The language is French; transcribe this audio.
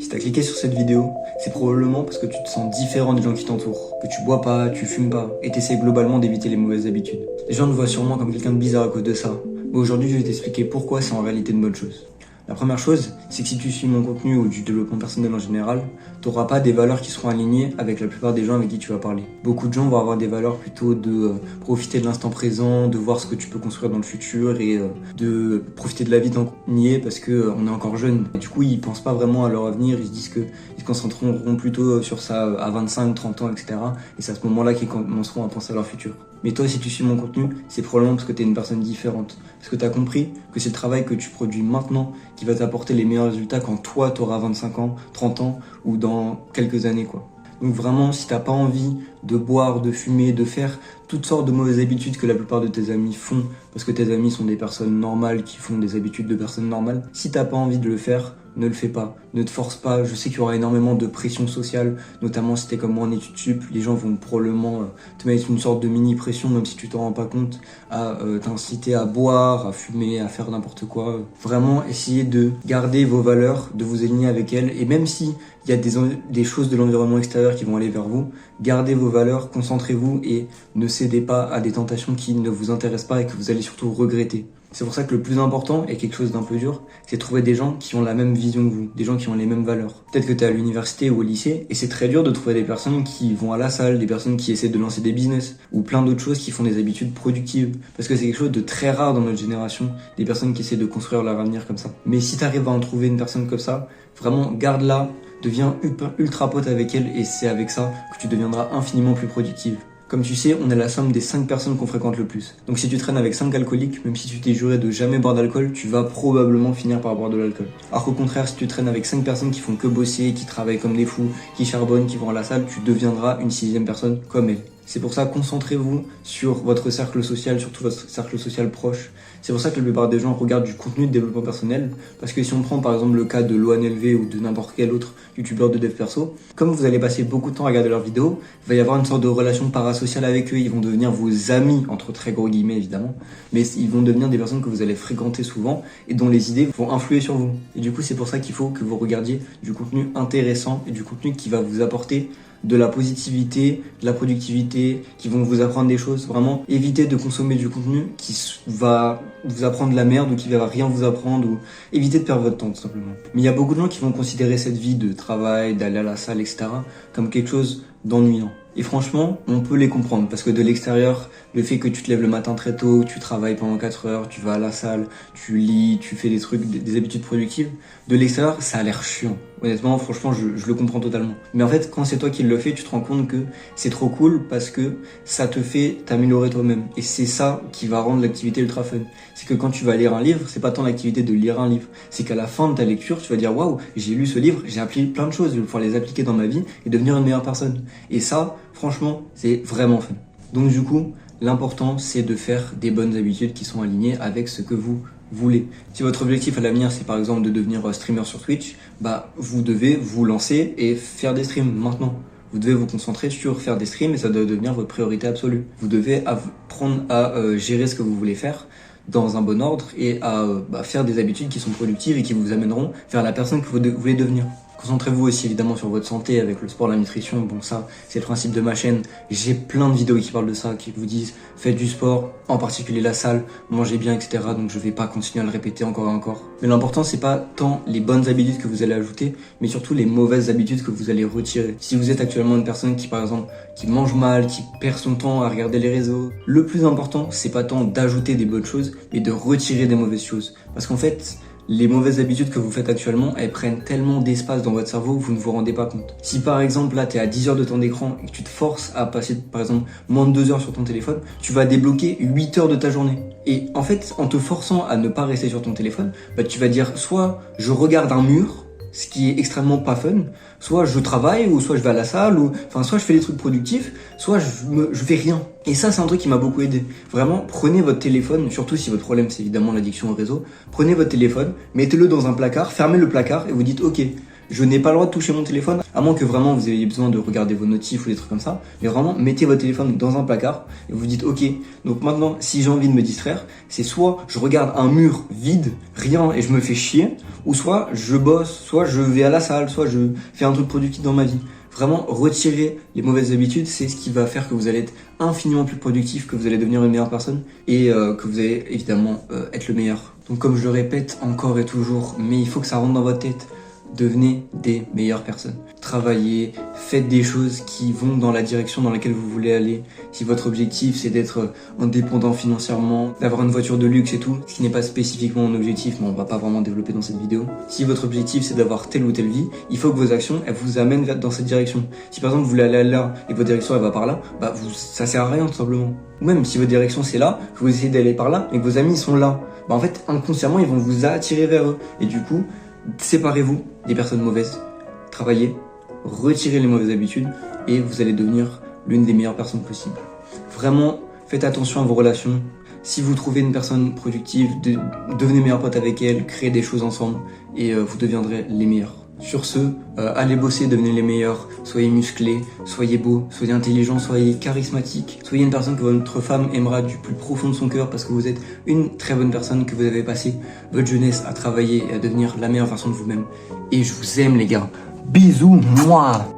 Si t'as cliqué sur cette vidéo, c'est probablement parce que tu te sens différent des gens qui t'entourent, que tu bois pas, tu fumes pas, et t'essaies globalement d'éviter les mauvaises habitudes. Les gens te voient sûrement comme quelqu'un de bizarre à cause de ça, mais aujourd'hui je vais t'expliquer pourquoi c'est en réalité une bonne chose. La première chose, c'est que si tu suis mon contenu ou du développement personnel en général, t'auras pas des valeurs qui seront alignées avec la plupart des gens avec qui tu vas parler. Beaucoup de gens vont avoir des valeurs plutôt de profiter de l'instant présent, de voir ce que tu peux construire dans le futur et de profiter de la vie tant qu'on y est parce que on est encore jeune. Et du coup, ils pensent pas vraiment à leur avenir, ils se disent qu'ils se concentreront plutôt sur ça à 25, 30 ans, etc. Et c'est à ce moment-là qu'ils commenceront à penser à leur futur. Mais toi, si tu suis mon contenu, c'est probablement parce que tu es une personne différente. Parce que tu as compris que c'est le travail que tu produis maintenant qui va t'apporter les meilleurs résultats quand toi, tu auras 25 ans, 30 ans ou dans quelques années, quoi. Donc vraiment, si t'as pas envie de boire, de fumer, de faire toutes sortes de mauvaises habitudes que la plupart de tes amis font, parce que tes amis sont des personnes normales qui font des habitudes de personnes normales, si t'as pas envie de le faire, ne le fais pas, ne te force pas. Je sais qu'il y aura énormément de pression sociale, notamment si t'es comme moi en études sup, les gens vont probablement te mettre une sorte de mini pression, même si tu t'en rends pas compte, à t'inciter à boire, à fumer, à faire n'importe quoi. Vraiment, essayez de garder vos valeurs, de vous aligner avec elles, et même si il y a des choses de l'environnement extérieur qui vont aller vers vous, gardez vos valeurs, concentrez-vous et ne cédez pas à des tentations qui ne vous intéressent pas et que vous allez surtout regretter. C'est pour ça que le plus important, et quelque chose d'un peu dur, c'est de trouver des gens qui ont la même vision que vous, des gens qui ont les mêmes valeurs. Peut-être que tu es à l'université ou au lycée, et c'est très dur de trouver des personnes qui vont à la salle, des personnes qui essaient de lancer des business, ou plein d'autres choses qui font des habitudes productives. Parce que c'est quelque chose de très rare dans notre génération, des personnes qui essaient de construire leur avenir comme ça. Mais si tu arrives à en trouver une personne comme ça, vraiment garde-la, deviens ultra pote avec elle, et c'est avec ça que tu deviendras infiniment plus productive. Comme tu sais, on est la somme des 5 personnes qu'on fréquente le plus. Donc si tu traînes avec 5 alcooliques, même si tu t'es juré de jamais boire d'alcool, tu vas probablement finir par boire de l'alcool. Alors qu'au contraire, si tu traînes avec 5 personnes qui font que bosser, qui travaillent comme des fous, qui charbonnent, qui vont à la salle, tu deviendras une 6e personne comme elle. C'est pour ça, concentrez-vous sur votre cercle social, surtout votre cercle social proche. C'est pour ça que la plupart des gens regardent du contenu de développement personnel, parce que si on prend par exemple le cas de l'ONLV ou de n'importe quel autre youtubeur de dev perso, comme vous allez passer beaucoup de temps à regarder leurs vidéos, il va y avoir une sorte de relation parasociale avec eux, ils vont devenir vos amis, entre très gros guillemets évidemment, mais ils vont devenir des personnes que vous allez fréquenter souvent et dont les idées vont influer sur vous. Et du coup, c'est pour ça qu'il faut que vous regardiez du contenu intéressant et du contenu qui va vous apporter de la positivité, de la productivité, qui vont vous apprendre des choses. Vraiment, évitez de consommer du contenu qui va vous apprendre de la merde ou qui va rien vous apprendre, ou évitez de perdre votre temps tout simplement. Mais il y a beaucoup de gens qui vont considérer cette vie de travail, d'aller à la salle, etc. comme quelque chose d'ennuyant. Et franchement, on peut les comprendre parce que de l'extérieur, le fait que tu te lèves le matin très tôt, tu travailles pendant 4 heures, tu vas à la salle, tu lis, tu fais des trucs, des habitudes productives, de l'extérieur, ça a l'air chiant. Honnêtement, franchement, je le comprends totalement. Mais en fait, quand c'est toi qui le fais, tu te rends compte que c'est trop cool parce que ça te fait t'améliorer toi-même. Et c'est ça qui va rendre l'activité ultra fun. C'est que quand tu vas lire un livre, c'est pas tant l'activité de lire un livre. C'est qu'à la fin de ta lecture, tu vas dire waouh, j'ai lu ce livre, j'ai appris plein de choses, je vais pouvoir les appliquer dans ma vie et devenir une meilleure personne. Et ça, franchement, c'est vraiment fun. Donc du coup, l'important, c'est de faire des bonnes habitudes qui sont alignées avec ce que vous voulez. Si votre objectif à l'avenir, c'est par exemple de devenir streamer sur Twitch, bah vous devez vous lancer et faire des streams maintenant. Vous devez vous concentrer sur faire des streams et ça doit devenir votre priorité absolue. Vous devez apprendre à gérer ce que vous voulez faire dans un bon ordre et à faire des habitudes qui sont productives et qui vous amèneront vers la personne que vous voulez devenir. Concentrez-vous aussi évidemment sur votre santé avec le sport, la nutrition. Bon, ça, c'est le principe de ma chaîne. J'ai plein de vidéos qui parlent de ça, qui vous disent faites du sport, en particulier la salle, mangez bien, etc. Donc je vais pas continuer à le répéter encore et encore. Mais l'important, c'est pas tant les bonnes habitudes que vous allez ajouter, mais surtout les mauvaises habitudes que vous allez retirer. Si vous êtes actuellement une personne qui, par exemple, qui mange mal, qui perd son temps à regarder les réseaux, le plus important, c'est pas tant d'ajouter des bonnes choses, mais de retirer des mauvaises choses. Parce qu'en fait, les mauvaises habitudes que vous faites actuellement, elles prennent tellement d'espace dans votre cerveau que vous ne vous rendez pas compte. Si par exemple là tu es à 10 heures de temps d'écran et que tu te forces à passer par exemple moins de 2 heures sur ton téléphone, tu vas débloquer 8 heures de ta journée. Et en fait, en te forçant à ne pas rester sur ton téléphone, tu vas dire soit je regarde un mur, ce qui est extrêmement pas fun, soit je travaille, ou soit je vais à la salle, ou enfin soit je fais des trucs productifs, soit je fais rien. Et ça, c'est un truc qui m'a beaucoup aidé. Vraiment, prenez votre téléphone, surtout si votre problème c'est évidemment l'addiction au réseau, prenez votre téléphone, mettez-le dans un placard, fermez le placard et vous dites ok, Je n'ai pas le droit de toucher mon téléphone, à moins que vraiment vous ayez besoin de regarder vos notifs ou des trucs comme ça. Mais vraiment, mettez votre téléphone dans un placard et vous dites ok, donc maintenant, si j'ai envie de me distraire, c'est soit je regarde un mur vide, rien et je me fais chier, ou soit je bosse, soit je vais à la salle, soit je fais un truc productif dans ma vie. Vraiment, retirer les mauvaises habitudes, c'est ce qui va faire que vous allez être infiniment plus productif, que vous allez devenir une meilleure personne et que vous allez évidemment être le meilleur. Donc comme je le répète encore et toujours, mais il faut que ça rentre dans votre tête. Devenez des meilleures personnes. Travaillez, faites des choses qui vont dans la direction dans laquelle vous voulez aller. Si votre objectif c'est d'être indépendant financièrement, d'avoir une voiture de luxe et tout, ce qui n'est pas spécifiquement mon objectif, mais on va pas vraiment développer dans cette vidéo. Si votre objectif c'est d'avoir telle ou telle vie, il faut que vos actions elles vous amènent dans cette direction. Si par exemple vous voulez aller là et votre direction elle va par là, bah ça sert à rien tout simplement. Ou même si votre direction c'est là, que vous essayez d'aller par là et que vos amis sont là, bah en fait inconsciemment ils vont vous attirer vers eux. Et du coup, séparez-vous des personnes mauvaises, travaillez, retirez les mauvaises habitudes et vous allez devenir l'une des meilleures personnes possibles. Vraiment, faites attention à vos relations. Si vous trouvez une personne productive, devenez meilleurs potes avec elle, créez des choses ensemble et vous deviendrez les meilleurs. Sur ce, allez bosser, devenez les meilleurs, soyez musclés, soyez beaux, soyez intelligents, soyez charismatiques, soyez une personne que votre femme aimera du plus profond de son cœur parce que vous êtes une très bonne personne, que vous avez passé votre jeunesse à travailler et à devenir la meilleure version de vous-même. Et je vous aime les gars. Bisous, moi.